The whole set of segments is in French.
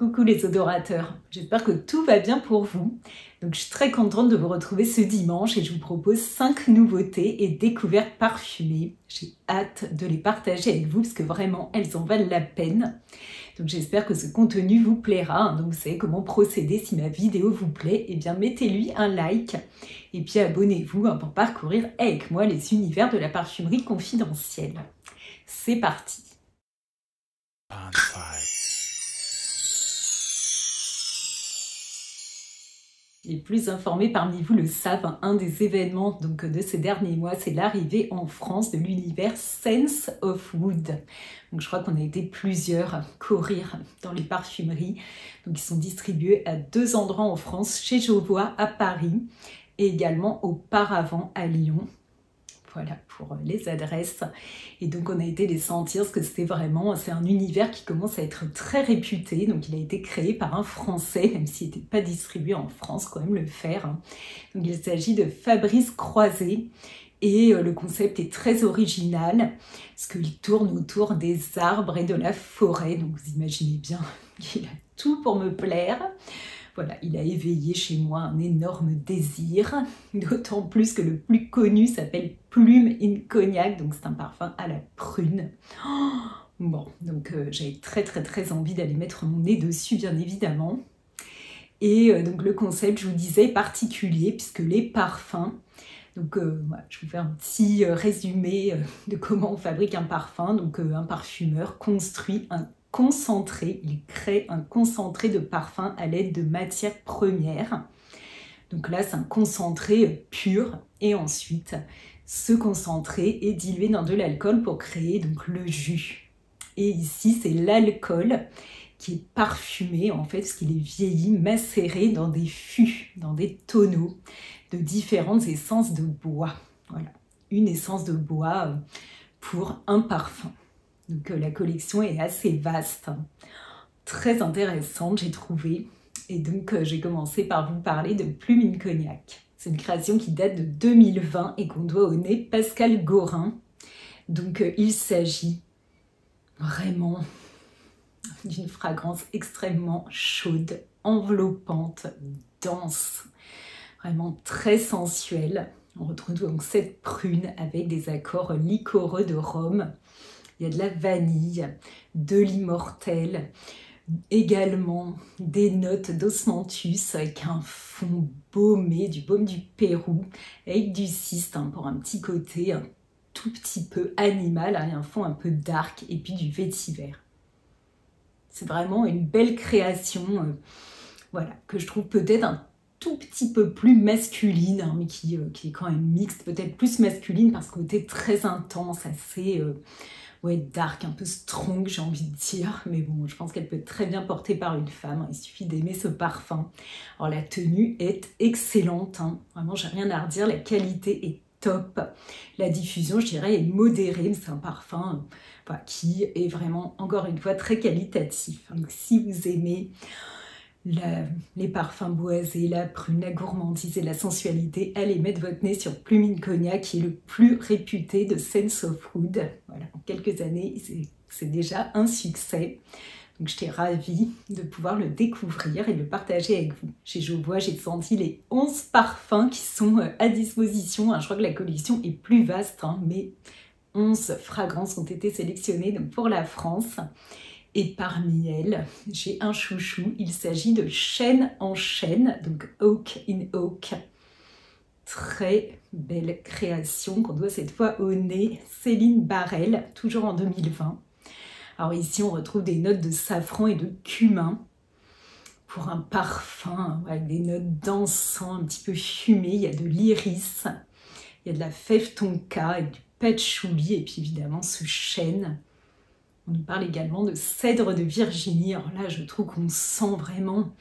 Coucou les odorateurs, j'espère que tout va bien pour vous. Donc je suis très contente de vous retrouver ce dimanche et je vous propose 5 nouveautés et découvertes parfumées. J'ai hâte de les partager avec vous parce que vraiment elles en valent la peine. Donc j'espère que ce contenu vous plaira. Donc vous savez comment procéder si ma vidéo vous plaît. Et bien mettez-lui un like et puis abonnez-vous pour parcourir avec moi les univers de la parfumerie confidentielle. C'est parti. Les plus informés parmi vous le savent, un des événements de ces derniers mois, c'est l'arrivée en France de l'univers Sense of Wood. Donc je crois qu'on a été plusieurs courir dans les parfumeries. Donc ils sont distribués à 2 endroits en France, chez Jovois à Paris et également auparavant à Lyon. Voilà pour les adresses. Et donc on a été les sentir parce que c'est un univers qui commence à être très réputé. Donc il a été créé par un Français, même s'il n'était pas distribué en France, quand même le faire. Donc il s'agit de Fabrice Croiset. Et le concept est très original, parce qu'il tourne autour des arbres et de la forêt. Donc vous imaginez bien qu'il a tout pour me plaire. Voilà, il a éveillé chez moi un énorme désir, d'autant plus que le plus connu s'appelle Plume in Cognac, donc c'est un parfum à la prune. Bon, donc j'avais très envie d'aller mettre mon nez dessus, bien évidemment. Et donc le concept, je vous disais, est particulier, puisque les parfums, donc voilà, je vous fais un petit résumé de comment on fabrique un parfum. Donc un parfumeur construit un concentré, il crée un concentré de parfum à l'aide de matières premières. Donc là, c'est un concentré pur et ensuite, ce concentré est dilué dans de l'alcool pour créer donc le jus. Et ici, c'est l'alcool qui est parfumé en fait, parce qu'il est vieilli, macéré dans des fûts, dans des tonneaux de différentes essences de bois. Voilà, une essence de bois pour un parfum. Donc la collection est assez vaste, très intéressante j'ai trouvé. Et donc j'ai commencé par vous parler de Plume in Cognac. C'est une création qui date de 2020 et qu'on doit au nez Pascal Gorin. Donc il s'agit vraiment d'une fragrance extrêmement chaude, enveloppante, dense, vraiment très sensuelle. On retrouve donc cette prune avec des accords liquoreux de rhum. Il y a de la vanille, de l'immortel, également des notes d'osmanthus avec un fond baumé, du baume du Pérou, avec du cyste pour un petit côté un tout petit peu animal, et un fond un peu dark, et puis du vétiver. C'est vraiment une belle création, voilà, que je trouve peut-être un tout petit peu plus masculine, mais qui est quand même mixte, peut-être plus masculine parce que côté très intense, assez dark, un peu strong, j'ai envie de dire. Mais bon, je pense qu'elle peut être très bien portée par une femme. Il suffit d'aimer ce parfum. Alors la tenue est excellente, vraiment, j'ai rien à redire. La qualité est top. La diffusion, je dirais, est modérée, mais c'est un parfum qui est vraiment, encore une fois, très qualitatif. Donc si vous aimez les parfums boisés, la prune, la gourmandise et la sensualité, allez mettre votre nez sur Plume in Cognac, qui est le plus réputé de Sense of Wood. Voilà, en quelques années, c'est déjà un succès. Donc j'étais ravie de pouvoir le découvrir et de le partager avec vous. Chez Jovois, j'ai senti les 11 parfums qui sont à disposition. Je crois que la collection est plus vaste, mais 11 fragrances ont été sélectionnées donc pour la France. Et parmi elles, j'ai un chouchou, il s'agit de Chêne en Chêne, donc Oak in Oak. Très belle création qu'on doit cette fois au nez Céline Barrel, toujours en 2020. Alors ici, on retrouve des notes de safran et de cumin pour un parfum avec des notes d'encens un petit peu fumé. Il y a de l'iris, il y a de la fève tonka avec du patchouli et puis évidemment ce chêne. On nous parle également de cèdre de Virginie. Alors là, je trouve qu'on sent vraiment...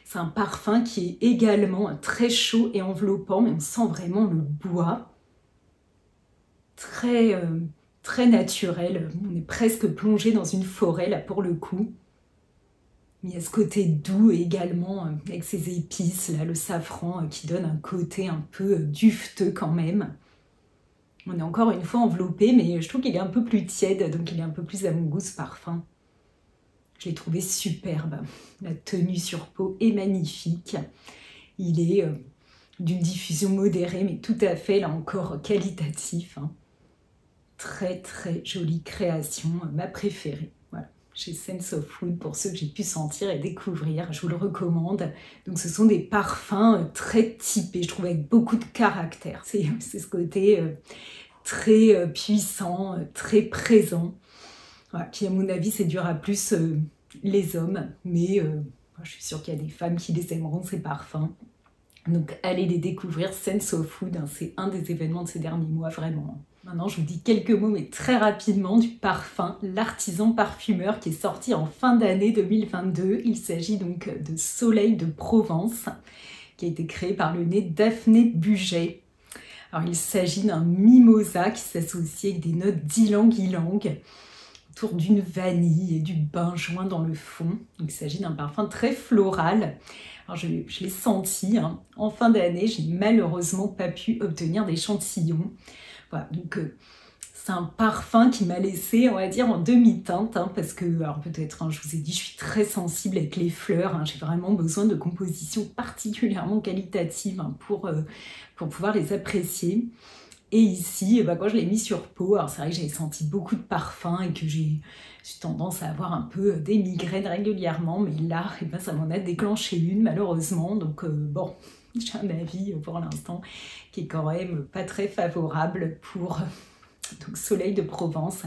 C'est un parfum qui est également très chaud et enveloppant, mais on sent vraiment le bois. Très naturel. On est presque plongé dans une forêt, là, pour le coup. Il y a ce côté doux également, avec ces épices, là, le safran, qui donne un côté un peu dufteux quand même. On est encore une fois enveloppé, mais je trouve qu'il est un peu plus tiède, donc il est un peu plus à mon goût ce parfum. Je l'ai trouvé superbe. La tenue sur peau est magnifique. Il est d'une diffusion modérée, mais tout à fait, là encore, qualitatif. Hein. Très très jolie création, ma préférée. Voilà, chez Sense of Wood, pour ceux que j'ai pu sentir et découvrir, je vous le recommande. Donc ce sont des parfums très typés, je trouve, avec beaucoup de caractère. C'est ce côté très puissant, très présent, voilà, qui à mon avis séduira plus les hommes, mais je suis sûre qu'il y a des femmes qui les aimeront, ces parfums. Donc allez les découvrir, Sense of Wood, hein, c'est un des événements de ces derniers mois, vraiment. Maintenant, je vous dis quelques mots, mais très rapidement, du parfum, l'artisan parfumeur qui est sorti en fin d'année 2022. Il s'agit donc de Soleil de Provence, qui a été créé par le nez Daphné Buget. Alors, il s'agit d'un mimosa qui s'associe avec des notes d'ylang-ylang, autour d'une vanille et du benjoin dans le fond. Donc, il s'agit d'un parfum très floral. Alors, je l'ai senti hein, en fin d'année, j'ai malheureusement pas pu obtenir d'échantillon. Voilà, donc c'est un parfum qui m'a laissé, on va dire, en demi-teinte, hein, parce que, alors peut-être, hein, je vous ai dit, je suis très sensible avec les fleurs, hein, j'ai vraiment besoin de compositions particulièrement qualitatives hein, pour pouvoir les apprécier. Et ici, quand je l'ai mis sur peau, alors c'est vrai que j'avais senti beaucoup de parfums et que j'ai tendance à avoir un peu des migraines régulièrement, mais là, ça m'en a déclenché une malheureusement, donc bon, j'ai un avis pour l'instant qui est quand même pas très favorable pour donc Soleil de Provence.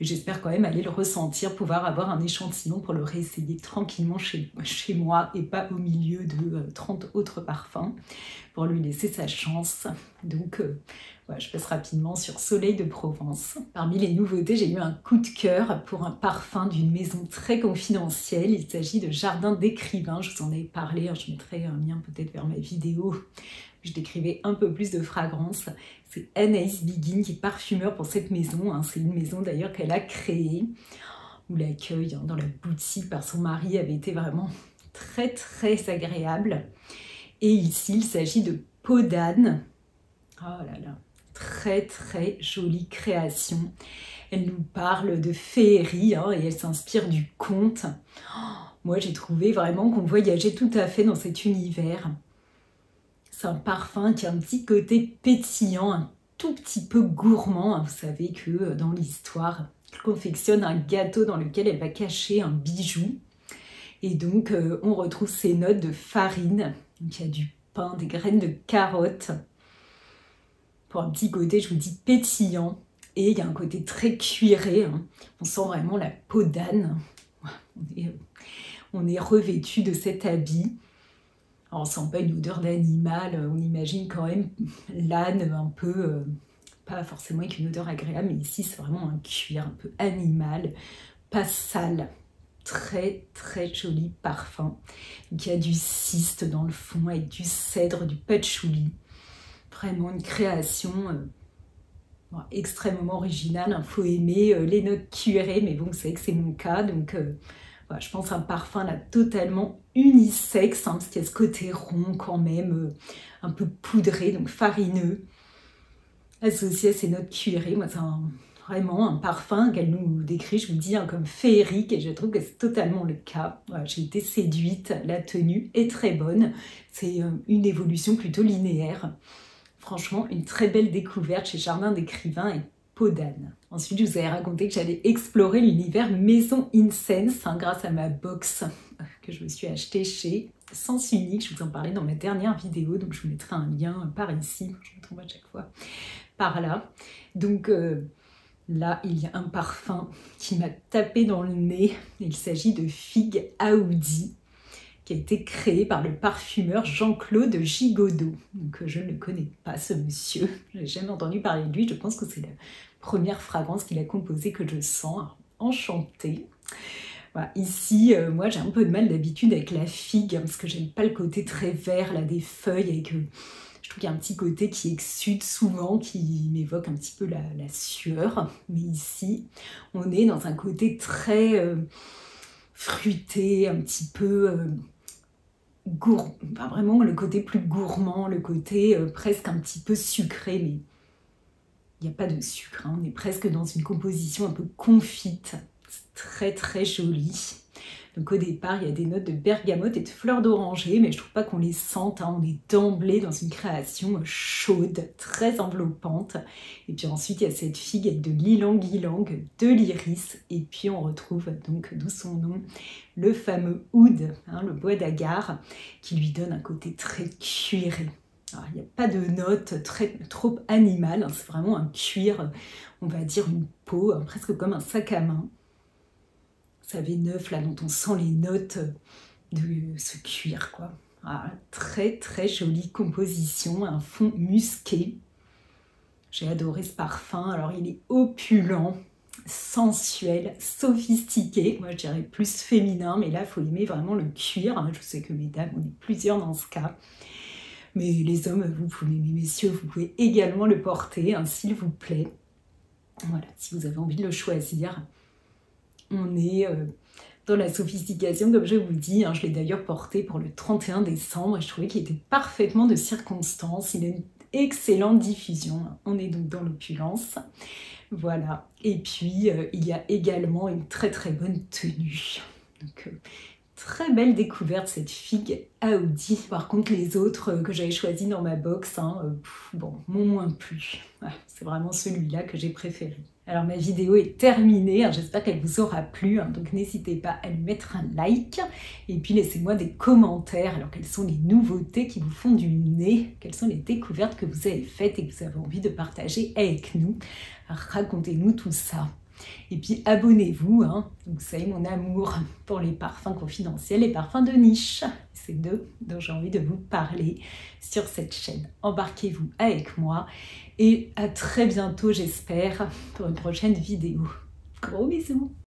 J'espère quand même aller le ressentir, pouvoir avoir un échantillon pour le réessayer tranquillement chez moi et pas au milieu de 30 autres parfums pour lui laisser sa chance. Donc je passe rapidement sur Soleil de Provence. Parmi les nouveautés, j'ai eu un coup de cœur pour un parfum d'une maison très confidentielle. Il s'agit de Jardin d'Écrivain. Je vous en ai parlé, hein, je mettrai un lien peut-être vers ma vidéo. Je décrivais un peu plus de fragrance. C'est Anaïs Biguine qui est parfumeur pour cette maison. Hein. C'est une maison d'ailleurs qu'elle a créée, où l'accueil dans la boutique par son mari avait été vraiment très très agréable. Et ici, il s'agit de Peau d'âne. Oh là là, très très jolie création. Elle nous parle de féerie hein, et elle s'inspire du conte. Oh, moi, j'ai trouvé vraiment qu'on voyageait tout à fait dans cet univers. C'est un parfum qui a un petit côté pétillant, un tout petit peu gourmand. Vous savez que dans l'histoire, elle confectionne un gâteau dans lequel elle va cacher un bijou. Et donc, on retrouve ces notes de farine. Donc, il y a du pain, des graines de carottes. Pour un petit côté, je vous dis, pétillant. Et il y a un côté très cuiré. Hein. On sent vraiment la peau d'âne. On est revêtu de cet habit. Alors, on sent pas une odeur d'animal. On imagine quand même l'âne un peu... pas forcément avec une odeur agréable, mais ici, c'est vraiment un cuir un peu animal, pas sale. Très très joli parfum. Donc, il y a du cyste dans le fond avec du cèdre, du patchouli. Vraiment une création extrêmement originale. Il faut aimer les notes cuirées, mais bon, vous savez que c'est mon cas. Donc voilà, je pense à un parfum là totalement unisexe, hein, parce qu'il y a ce côté rond quand même, un peu poudré, donc farineux, associé à ces notes cuirées. Moi, c'est vraiment un parfum qu'elle nous décrit, je vous dis, hein, comme féerique, et je trouve que c'est totalement le cas. Voilà, j'ai été séduite, la tenue est très bonne, c'est une évolution plutôt linéaire. Franchement, une très belle découverte chez Jardin d'Écrivain et Peau d'âne. Ensuite, je vous avais raconté que j'allais explorer l'univers Maison Incense hein, grâce à ma box que je me suis achetée chez Sens Unique. Je vous en parlais dans ma dernière vidéo, donc je vous mettrai un lien par ici. Je me trompe à chaque fois par là. Donc... là, il y a un parfum qui m'a tapé dans le nez. Il s'agit de Figue Aoudi, qui a été créé par le parfumeur Jean-Claude Gigodeau. Donc, je ne connais pas ce monsieur. Je n'ai jamais entendu parler de lui. Je pense que c'est la première fragrance qu'il a composée que je sens. Alors, enchantée. Voilà. Ici, moi, j'ai un peu de mal d'habitude avec la figue, parce que j'aime pas le côté très vert là, des feuilles avec... Je trouve qu'il y a un petit côté qui exude souvent, qui m'évoque un petit peu la sueur. Mais ici, on est dans un côté très fruité, un petit peu gourmand. Enfin, vraiment le côté plus gourmand, le côté presque un petit peu sucré. Mais il n'y a pas de sucre. Hein. On est presque dans une composition un peu confite. C'est très très joli. Donc au départ, il y a des notes de bergamote et de fleurs d'oranger, mais je trouve pas qu'on les sente, hein. On est d'emblée dans une création chaude, très enveloppante. Et puis ensuite, il y a cette figue avec de l'ylang-ylang, de l'iris, et puis on retrouve donc, d'où son nom, le fameux oud, hein, le bois d'agar, qui lui donne un côté très cuiré. Alors, il n'y a pas de notes trop animales, hein, c'est vraiment un cuir, on va dire une peau, hein, presque comme un sac à main. Savé neuf, là, dont on sent les notes de ce cuir, quoi. Ah, très très jolie composition, un fond musqué. J'ai adoré ce parfum, alors il est opulent, sensuel, sophistiqué, moi je dirais plus féminin, mais là il faut aimer vraiment le cuir, hein. Je sais que mesdames, on est plusieurs dans ce cas. Mais les hommes, vous pouvez, mes messieurs, vous pouvez également le porter, hein, s'il vous plaît. Voilà, si vous avez envie de le choisir. On est dans la sophistication, comme je vous dis, hein, je l'ai d'ailleurs porté pour le 31 décembre et je trouvais qu'il était parfaitement de circonstance. Il a une excellente diffusion. On est donc dans l'opulence. Voilà. Et puis, il y a également une très très bonne tenue. Donc, très belle découverte, cette figue Audi. Par contre, les autres que j'avais choisis dans ma box, hein, bon, m'ont moins plu. Voilà, c'est vraiment celui-là que j'ai préféré. Alors, ma vidéo est terminée, hein, j'espère qu'elle vous aura plu, hein, donc n'hésitez pas à lui mettre un like et puis laissez-moi des commentaires. Alors, quelles sont les nouveautés qui vous font du nez? Quelles sont les découvertes que vous avez faites et que vous avez envie de partager avec nous? Racontez-nous tout ça. Et puis abonnez-vous, hein, vous savez mon amour pour les parfums confidentiels et parfums de niche. C'est d'eux dont j'ai envie de vous parler sur cette chaîne. Embarquez-vous avec moi et à très bientôt j'espère pour une prochaine vidéo. Gros bisous!